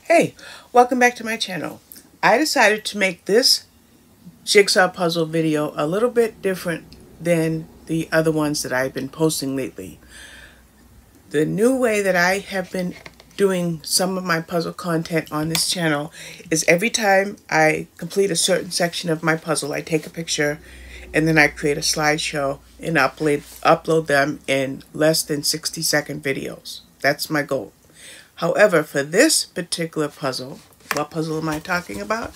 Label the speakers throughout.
Speaker 1: Hey, welcome back to my channel. I decided to make this jigsaw puzzle video a little bit different than the other ones that I've been posting lately. The new way that I have been doing some of my puzzle content on this channel is every time I complete a certain section of my puzzle, I take a picture and then I create a slideshow and upload them in less than 60-second videos. That's my goal. However, for this particular puzzle, what puzzle am I talking about?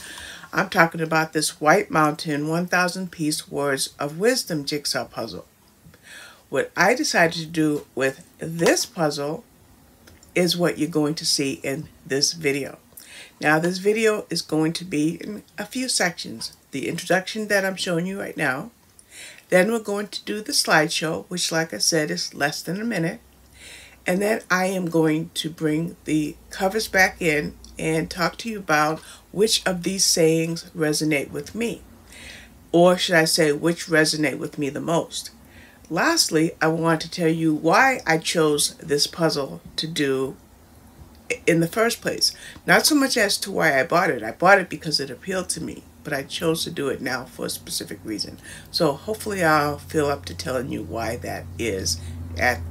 Speaker 1: I'm talking about this White Mountain 1000 piece Words of Wisdom jigsaw puzzle. What I decided to do with this puzzle is what you're going to see in this video. Now, this video is going to be in a few sections. The introduction that I'm showing you right now. Then we're going to do the slideshow, which, like I said, is less than a minute. And then I am going to bring the covers back in and talk to you about which of these sayings resonate with me. Or should I say, which resonate with me the most. Lastly, I want to tell you why I chose this puzzle to do in the first place. Not so much as to why I bought it. I bought it because it appealed to me, but I chose to do it now for a specific reason. So hopefully I'll feel up to telling you why that is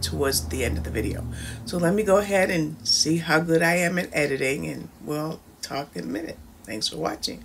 Speaker 1: towards the end of the video. So let me go ahead and see how good I am at editing, and we'll talk in a minute. Thanks for watching.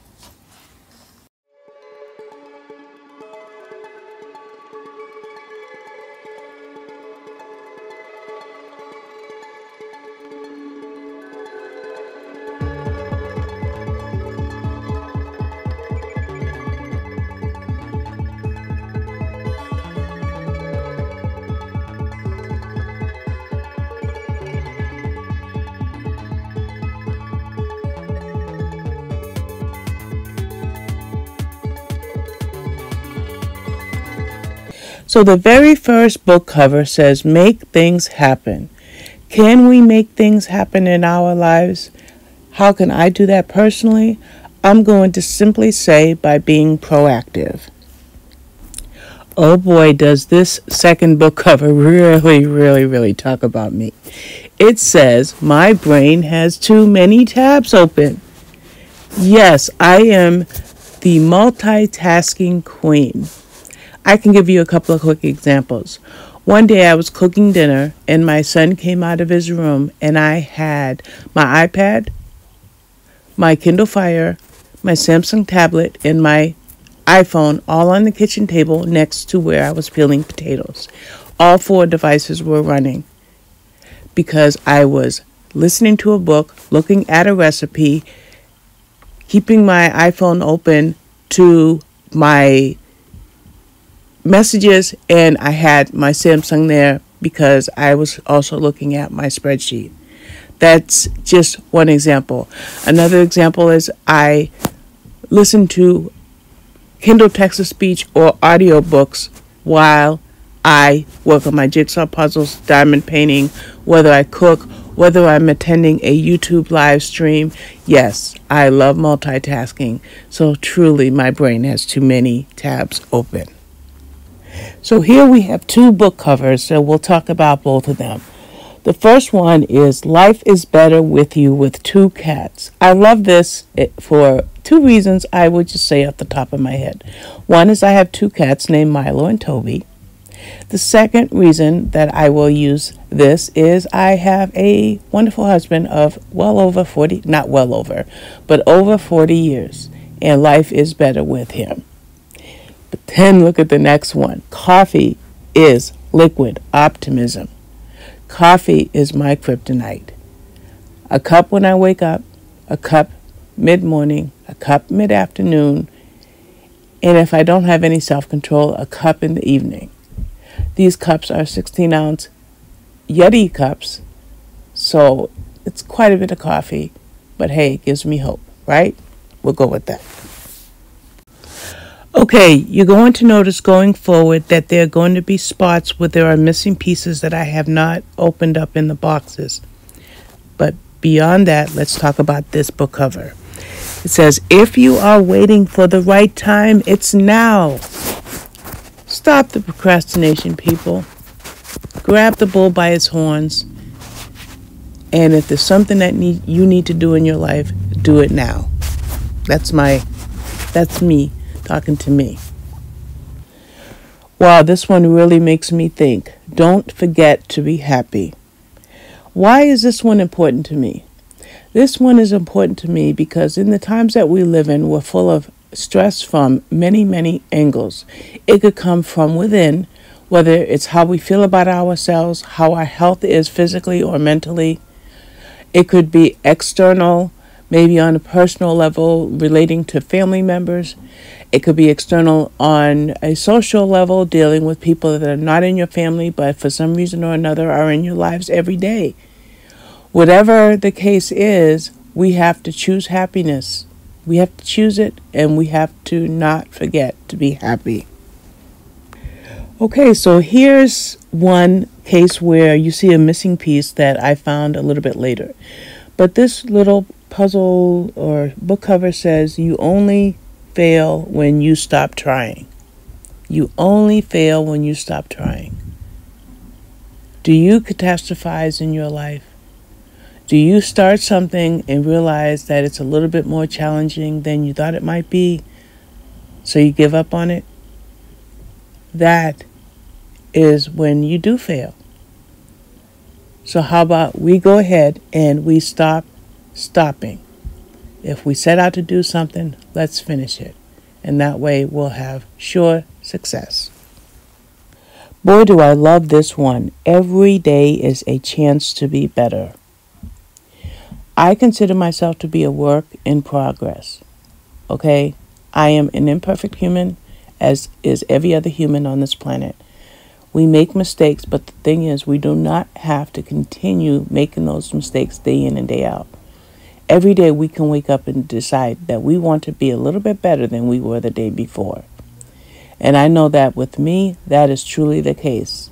Speaker 1: So the very first book cover says, make things happen. Can we make things happen in our lives? How can I do that personally? I'm going to simply say by being proactive. Oh boy, does this second book cover really talk about me. It says, my brain has too many tabs open. Yes, I am the multitasking queen. I can give you a couple of quick examples. One day I was cooking dinner and my son came out of his room and I had my iPad, my Kindle Fire, my Samsung tablet, and my iPhone all on the kitchen table next to where I was peeling potatoes. All four devices were running because I was listening to a book, looking at a recipe, keeping my iPhone open to my messages, and I had my Samsung there because I was also looking at my spreadsheet. That's just one example. Another example is I listen to Kindle text-to-speech or audiobooks while I work on my jigsaw puzzles, diamond painting, whether I cook, whether I'm attending a YouTube live stream. Yes, I love multitasking, so truly my brain has too many tabs open. So here we have two book covers, so we'll talk about both of them. The first one is Life is Better with You with Two Cats. I love this for two reasons I would just say off the top of my head. One is I have two cats named Milo and Toby. The second reason that I will use this is I have a wonderful husband of over 40 years, and life is better with him. But then look at the next one. Coffee is liquid optimism. Coffee is my kryptonite. A cup when I wake up, a cup mid-morning, a cup mid-afternoon, and if I don't have any self-control, a cup in the evening. These cups are 16-ounce Yeti cups, so it's quite a bit of coffee, but hey, it gives me hope, right? We'll go with that. Okay, you're going to notice going forward that there are going to be spots where there are missing pieces that I have not opened up in the boxes. But beyond that, let's talk about this book cover. It says, if you are waiting for the right time, it's now. Stop the procrastination, people. Grab the bull by its horns And if there's something that you need to do in your life, do it now. That's me talking to me. Wow, this one really makes me think. Don't forget to be happy. Why is this one important to me? This one is important to me because in the times that we live in, we're full of stress from many, many angles. It could come from within, whether it's how we feel about ourselves, how our health is physically or mentally. It could be external, maybe on a personal level relating to family members. It could be external on a social level, dealing with people that are not in your family, but for some reason or another are in your lives every day. Whatever the case is, we have to choose happiness. We have to choose it, and we have to not forget to be happy. Okay, so here's one case where you see a missing piece that I found a little bit later. But this little puzzle or book cover says, you only fail when you stop trying. You only fail when you stop trying. Do you catastrophize in your life? Do you start something and realize that it's a little bit more challenging than you thought it might be, so you give up on it? That is when you do fail. So how about we go ahead and we stop stopping. If we set out to do something, let's finish it. And that way we'll have sure success. Boy, do I love this one. Every day is a chance to be better. I consider myself to be a work in progress. Okay? I am an imperfect human, as is every other human on this planet. We make mistakes, but the thing is, we do not have to continue making those mistakes day in and day out. Every day we can wake up and decide that we want to be a little bit better than we were the day before. And I know that with me, that is truly the case.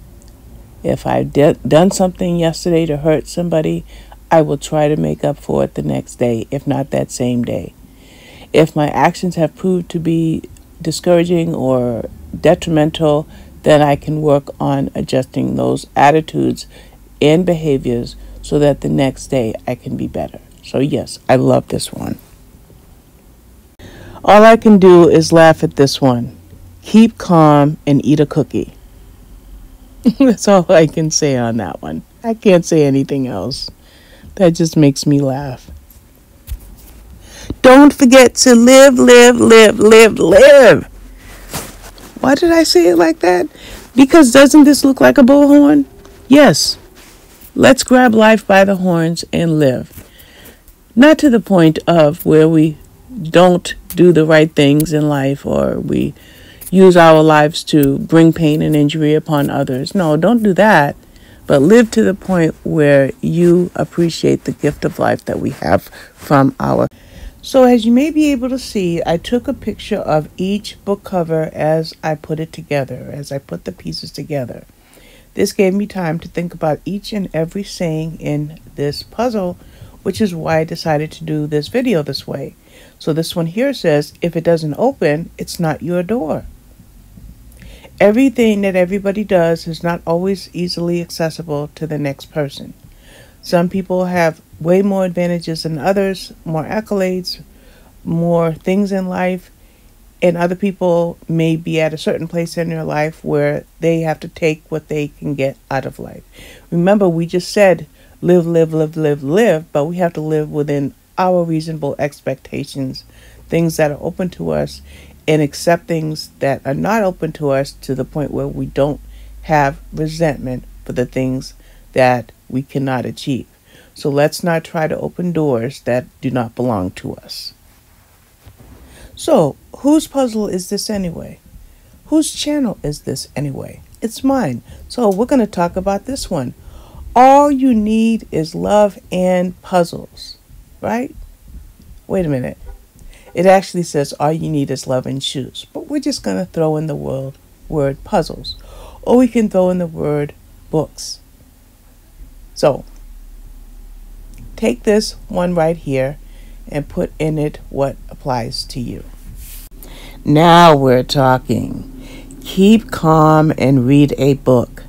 Speaker 1: If I've done something yesterday to hurt somebody, I will try to make up for it the next day, if not that same day. If my actions have proved to be discouraging or detrimental, then I can work on adjusting those attitudes and behaviors so that the next day I can be better. So yes, I love this one. All I can do is laugh at this one. Keep calm and eat a cookie. That's all I can say on that one. I can't say anything else. That just makes me laugh. Don't forget to live, live, live, live, live. Why did I say it like that? Because doesn't this look like a bullhorn? Yes. Let's grab life by the horns and live. Not to the point of where we don't do the right things in life or we use our lives to bring pain and injury upon others. No, don't do that. But live to the point where you appreciate the gift of life that we have from our. So as you may be able to see, I took a picture of each book cover as I put it together, as I put the pieces together. This gave me time to think about each and every saying in this puzzle, which is why I decided to do this video this way. So this one here says, if it doesn't open, it's not your door. Everything that everybody does is not always easily accessible to the next person. Some people have way more advantages than others, more accolades, more things in life, and other people may be at a certain place in their life where they have to take what they can get out of life. Remember, we just said live, live, live, live, live, but we have to live within our reasonable expectations, things that are open to us, and accept things that are not open to us to the point where we don't have resentment for the things that we cannot achieve. So let's not try to open doors that do not belong to us. So, whose puzzle is this anyway? Whose channel is this anyway? It's mine. So we're going to talk about this one. All you need is love and puzzles, right? Wait a minute. It actually says all you need is love and shoes. But we're just going to throw in the word puzzles. Or we can throw in the word books. So, take this one right here and put in it what applies to you. Now we're talking. Keep calm and read a book.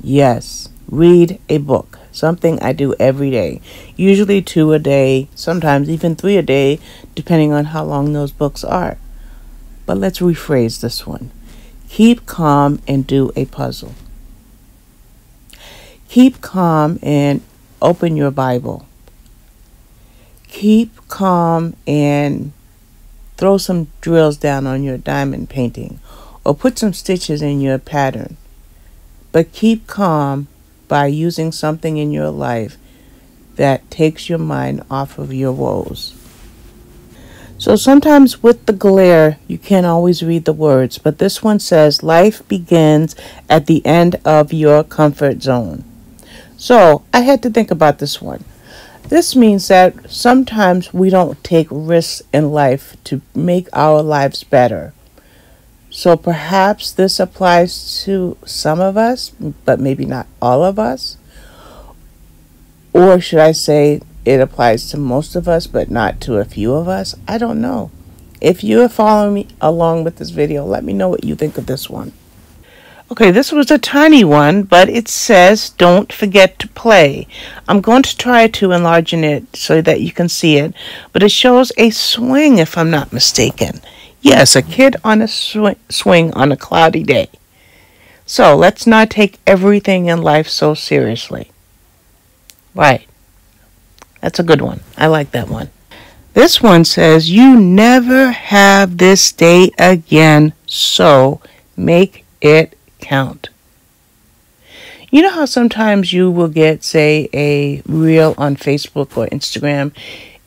Speaker 1: Yes, read a book. something I do every day, usually 2 a day, sometimes even 3 a day, depending on how long those books are. But let's rephrase this one. Keep calm and do a puzzle. Keep calm and open your Bible. Keep calm and throw some drills down on your diamond painting, or put some stitches in your pattern. But keep calm by using something in your life that takes your mind off of your woes. So sometimes with the glare, you can't always read the words, but this one says, life begins at the end of your comfort zone. So I had to think about this one. This means that sometimes we don't take risks in life to make our lives better. So perhaps this applies to some of us, but maybe not all of us. Or should I say it applies to most of us, but not to a few of us? I don't know. If you are following me along with this video, let me know what you think of this one. Okay, this was a tiny one, but it says, don't forget to play. I'm going to try to enlarge it so that you can see it, but it shows a swing, if I'm not mistaken. Yes, a kid on a swing on a cloudy day. So let's not take everything in life so seriously. Right. That's a good one. I like that one. This one says, you never have this day again, so make it count. You know how sometimes you will get, say, a reel on Facebook or Instagram,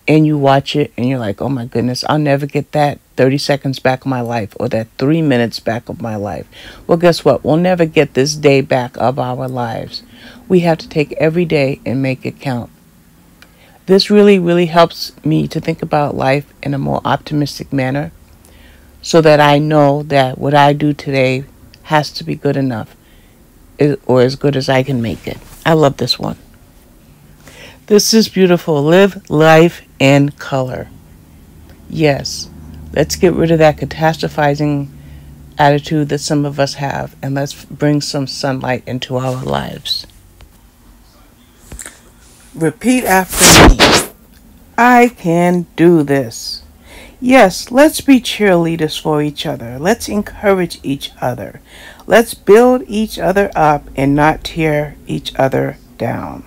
Speaker 1: and you watch it and you're like, oh my goodness, I'll never get that 30 seconds back of my life, or that 3 minutes back of my life. Well, guess what? We'll never get this day back of our lives. We have to take every day and make it count. This really, really helps me to think about life in a more optimistic manner, so that I know that what I do today has to be good enough, or as good as I can make it. I love this one. This is beautiful. Live life in color. Yes, let's get rid of that catastrophizing attitude that some of us have, and let's bring some sunlight into our lives. Repeat after me. I can do this. Yes, let's be cheerleaders for each other. Let's encourage each other. Let's build each other up and not tear each other down.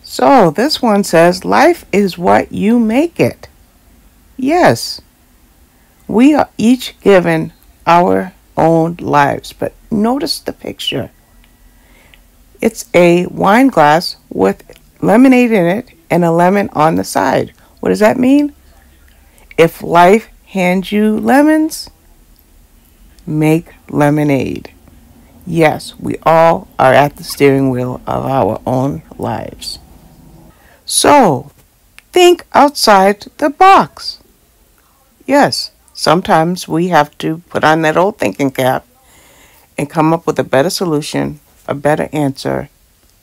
Speaker 1: So this one says, life is what you make it. Yes, we are each given our own lives, but notice the picture. It's a wine glass with lemonade in it and a lemon on the side. What does that mean? If life hands you lemons, make lemonade. Yes, we all are at the steering wheel of our own lives. So, think outside the box. Yes, sometimes we have to put on that old thinking cap and come up with a better solution, a better answer,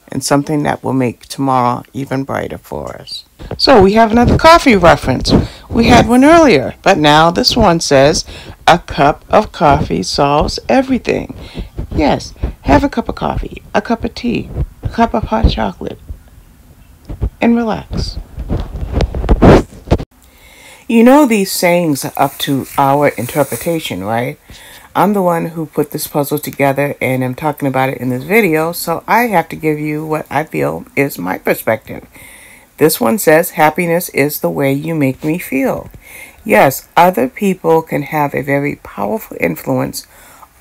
Speaker 1: and something that will make tomorrow even brighter for us. So we have another coffee reference. We had one earlier, but now this one says, a cup of coffee solves everything. Yes, have a cup of coffee, a cup of tea, a cup of hot chocolate, and relax. You know, these sayings are up to our interpretation, right? I'm the one who put this puzzle together and am talking about it in this video, so I have to give you what I feel is my perspective. This one says, happiness is the way you make me feel. Yes, other people can have a very powerful influence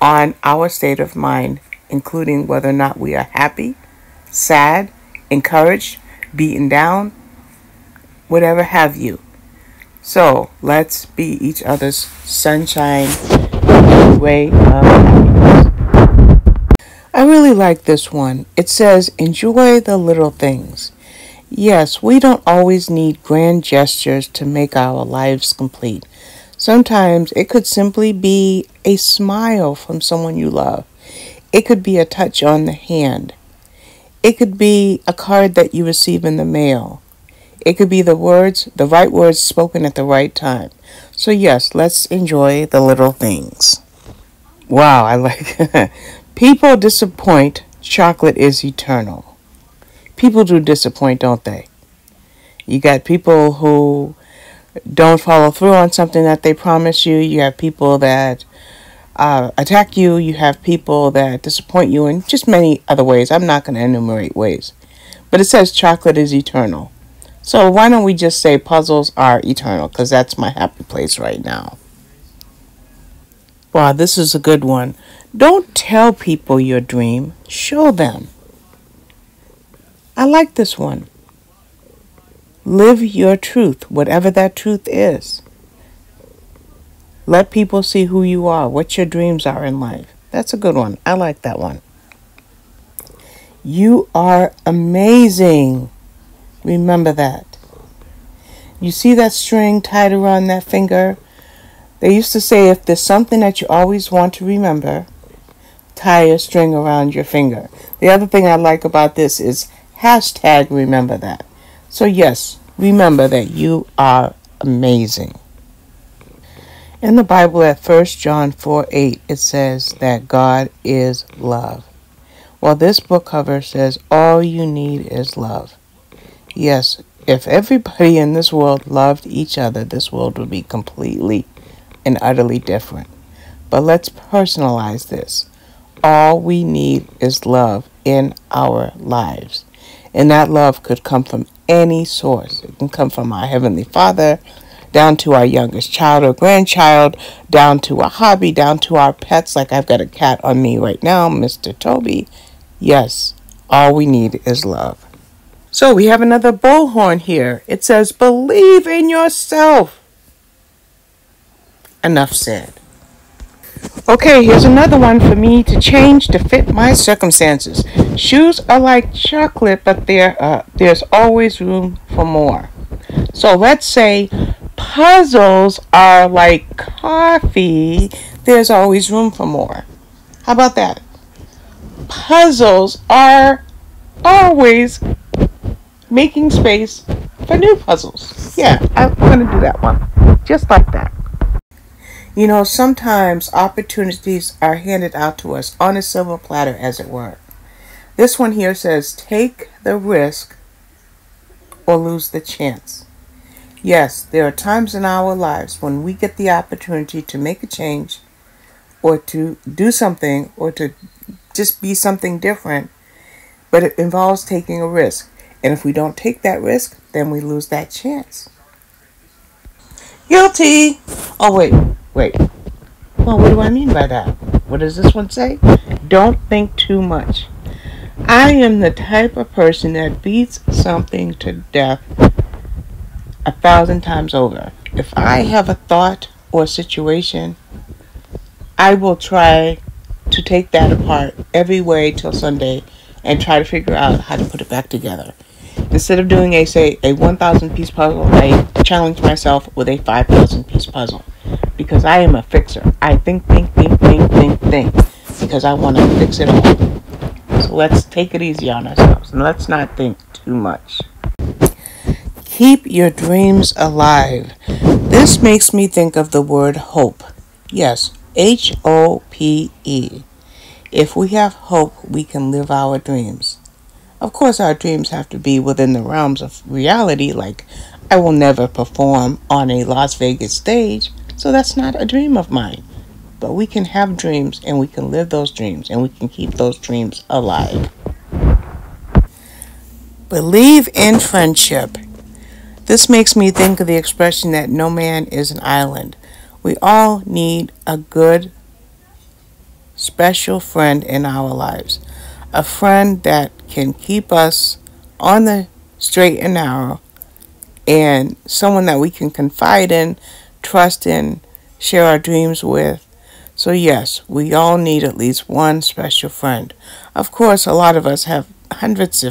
Speaker 1: on our state of mind, including whether or not we are happy, sad, encouraged, beaten down, whatever have you. So let's be each other's sunshine and way of happiness. I really like this one. It says, enjoy the little things. Yes, we don't always need grand gestures to make our lives complete. Sometimes it could simply be a smile from someone you love. It could be a touch on the hand. It could be a card that you receive in the mail. It could be the right words spoken at the right time. So yes, let's enjoy the little things. Wow, I like it. People disappoint. Chocolate is eternal. People do disappoint, don't they? You got people who don't follow through on something that they promise you. You have people that attack you. You have people that disappoint you in just many other ways. I'm not going to enumerate ways. But it says chocolate is eternal. So why don't we just say puzzles are eternal? Because that's my happy place right now. Wow, this is a good one. Don't tell people your dream. Show them. I like this one. Live your truth, whatever that truth is. Let people see who you are, what your dreams are in life. That's a good one. I like that one. You are amazing. Remember that. You see that string tied around that finger? They used to say if there's something that you always want to remember, tie a string around your finger. The other thing I like about this is hashtag remember that. So yes, remember that you are amazing. In the Bible at 1 John 4:8, it says that God is love. Well, this book cover says all you need is love. Yes, if everybody in this world loved each other, this world would be completely and utterly different. But let's personalize this. All we need is love in our lives. And that love could come from any source. It can come from our Heavenly Father, down to our youngest child or grandchild, down to a hobby, down to our pets, like I've got a cat on me right now, Mr. Toby. Yes, all we need is love. So we have another bullhorn here. It says, believe in yourself. Enough said. Okay, here's another one for me to change to fit my circumstances. Shoes are like chocolate, but there's always room for more. So let's say puzzles are like coffee. There's always room for more. How about that? Puzzles are always making space for new puzzles. Yeah, I'm going to do that one. Just like that. You know, sometimes opportunities are handed out to us on a silver platter, as it were. This one here says, take the risk or lose the chance. Yes, there are times in our lives when we get the opportunity to make a change or to do something or to just be something different, but it involves taking a risk. And if we don't take that risk, then we lose that chance. Guilty! Oh, wait. Well, what do I mean by that? What does this one say? Don't think too much. I am the type of person that beats something to death 1,000 times over. If I have a thought or a situation, I will try to take that apart every way till Sunday and try to figure out how to put it back together. Instead of doing a 1,000 piece puzzle, I challenge myself with a 5,000 piece puzzle. Because I am a fixer. I think. Because I want to fix it all. So let's take it easy on ourselves. And let's not think too much. Keep your dreams alive. This makes me think of the word hope. Yes, H-O-P-E. If we have hope, we can live our dreams. Of course, our dreams have to be within the realms of reality, like I will never perform on a Las Vegas stage, so that's not a dream of mine. But we can have dreams, and we can live those dreams, and we can keep those dreams alive. Believe in friendship. This makes me think of the expression that no man is an island. We all need a good, special friend in our lives. A friend that can keep us on the straight and narrow, and someone that we can confide in, trust in, share our dreams with. So yes, we all need at least one special friend. Of course, a lot of us have hundreds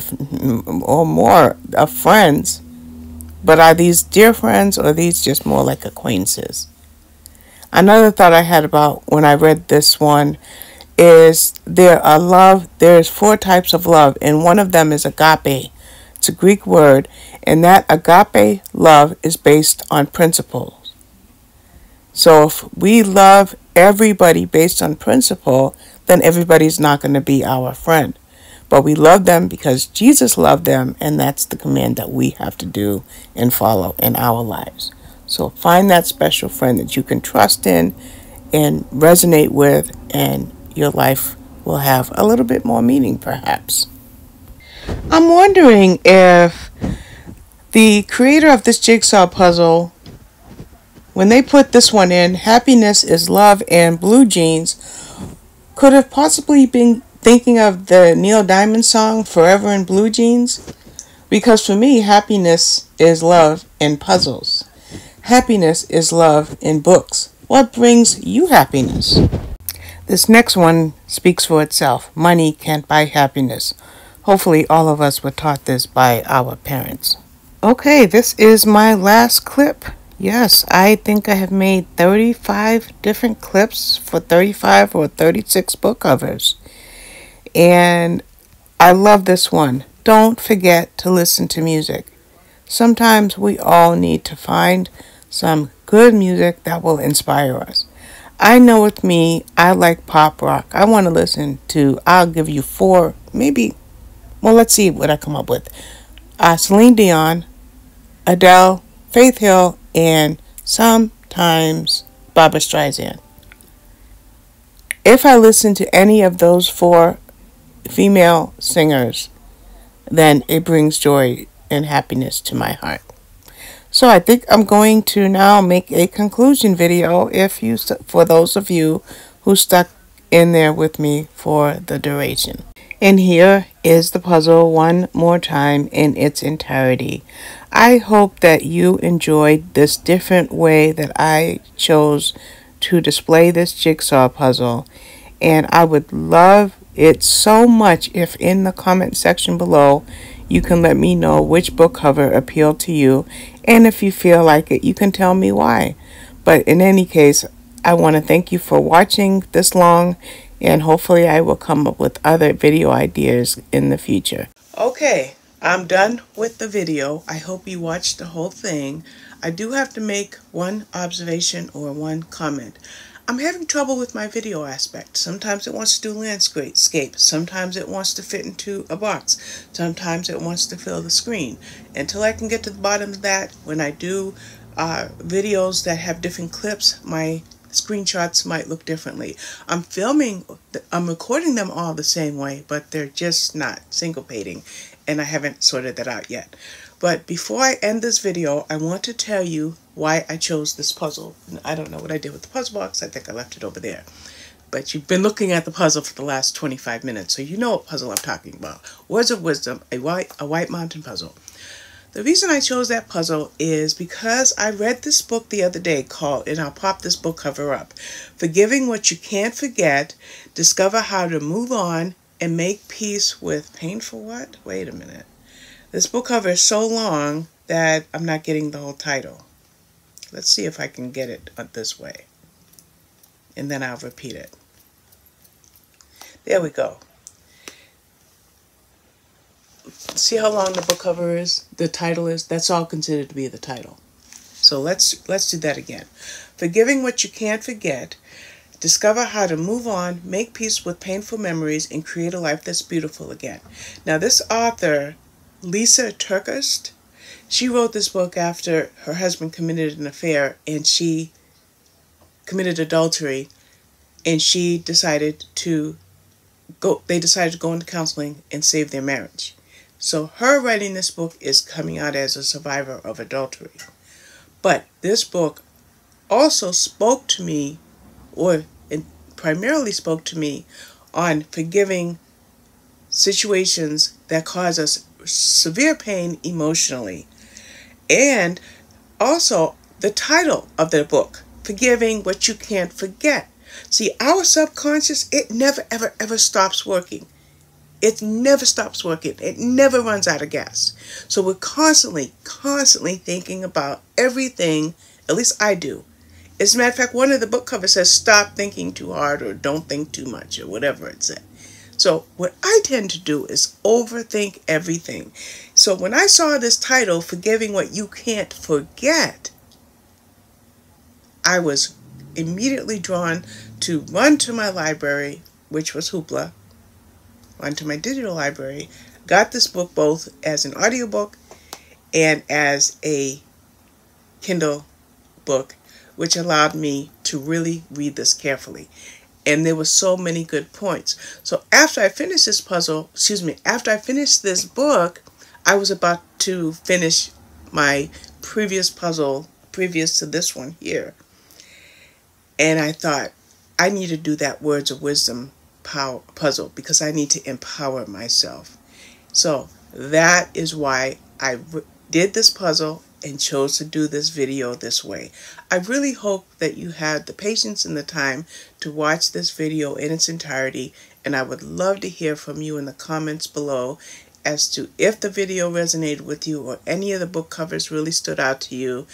Speaker 1: or more of friends, but are these dear friends or are these just more like acquaintances? Another thought I had about when I read this one is there's 4 types of love, and one of them is agape. It's a Greek word, and that agape love is based on principles. So if we love everybody based on principle, then everybody's not going to be our friend. But we love them because Jesus loved them, and that's the command that we have to do and follow in our lives. So find that special friend that you can trust in and resonate with, and your life will have a little bit more meaning, perhaps. I'm wondering if the creator of this jigsaw puzzle, when they put this one in, happiness is love and blue jeans, could have possibly been thinking of the Neil Diamond song Forever in Blue Jeans. Because for me, happiness is love in puzzles. Happiness is love in books. What brings you happiness? This next one speaks for itself. Money can't buy happiness. Hopefully all of us were taught this by our parents. Okay, this is my last clip. Yes, I think I have made 35 different clips for 35 or 36 book covers. And I love this one. Don't forget to listen to music. Sometimes we all need to find some good music that will inspire us. I know with me, I like pop rock. I want to listen to, I'll give you 4, maybe, well, let's see what I come up with. Celine Dion, Adele, Faith Hill, and sometimes Barbra Streisand. If I listen to any of those 4 female singers, then it brings joy and happiness to my heart. So I think I'm going to now make a conclusion video for those of you who stuck in there with me for the duration. And here is the puzzle one more time in its entirety. I hope that you enjoyed this different way that I chose to display this jigsaw puzzle. And I would love it so much if in the comment section below you can let me know which book cover appealed to you, and if you feel like it, you can tell me why. But in any case, I want to thank you for watching this long, and hopefully I will come up with other video ideas in the future. Okay, I'm done with the video. I hope you watched the whole thing. I do have to make one observation or one comment. I'm having trouble with my video aspect. Sometimes it wants to do landscape, sometimes it wants to fit into a box, sometimes it wants to fill the screen. Until I can get to the bottom of that, when I do videos that have different clips, my screenshots might look differently. I'm recording them all the same way, but they're just not syncopating, and I haven't sorted that out yet. But before I end this video, I want to tell you why I chose this puzzle. I don't know what I did with the puzzle box. I think I left it over there. But you've been looking at the puzzle for the last 25 minutes, so you know what puzzle I'm talking about. Words of Wisdom, a White Mountain puzzle. The reason I chose that puzzle is because I read this book the other day called, and I'll pop this book cover up, Forgiving What You Can't Forget, Discover How to Move On, and Make Peace with Painful What? Wait a minute. This book cover is so long that I'm not getting the whole title. Let's see if I can get it this way. And then I'll repeat it. There we go. See how long the book cover is? The title is? That's all considered to be the title. So let's do that again. Forgiving What You Can't Forget. Discover how to move on, make peace with painful memories, and create a life that's beautiful again. Now this author, Lisa Turkest, she wrote this book after her husband committed an affair, and she committed adultery, and they decided to go into counseling and save their marriage. So her writing this book is coming out as a survivor of adultery. But this book also spoke to me, primarily spoke to me, on forgiving situations that cause us severe pain emotionally. And also the title of the book, Forgiving What You Can't Forget. See, our subconscious, it never ever stops working. It never stops working. It never runs out of gas. So we're constantly thinking about everything. At least I do. As a matter of fact, one of the book covers says stop thinking too hard, or don't think too much, or whatever it said. So what I tend to do is overthink everything. So when I saw this title, Forgiving What You Can't Forget, I was immediately drawn to run to my library, which was Hoopla, onto my digital library, got this book both as an audiobook and as a Kindle book, which allowed me to really read this carefully. And there were so many good points. So after I finished this after I finished this book, I was about to finish my previous puzzle, previous to this one here. And I thought, I need to do that Words of Wisdom puzzle because I need to empower myself. So that is why I did this puzzle and chose to do this video this way. I really hope that you had the patience and the time to watch this video in its entirety, and I would love to hear from you in the comments below as to if the video resonated with you or any of the book covers really stood out to you,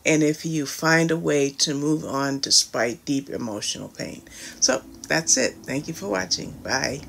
Speaker 1: and if you find a way to move on despite deep emotional pain. So that's it. Thank you for watching. Bye.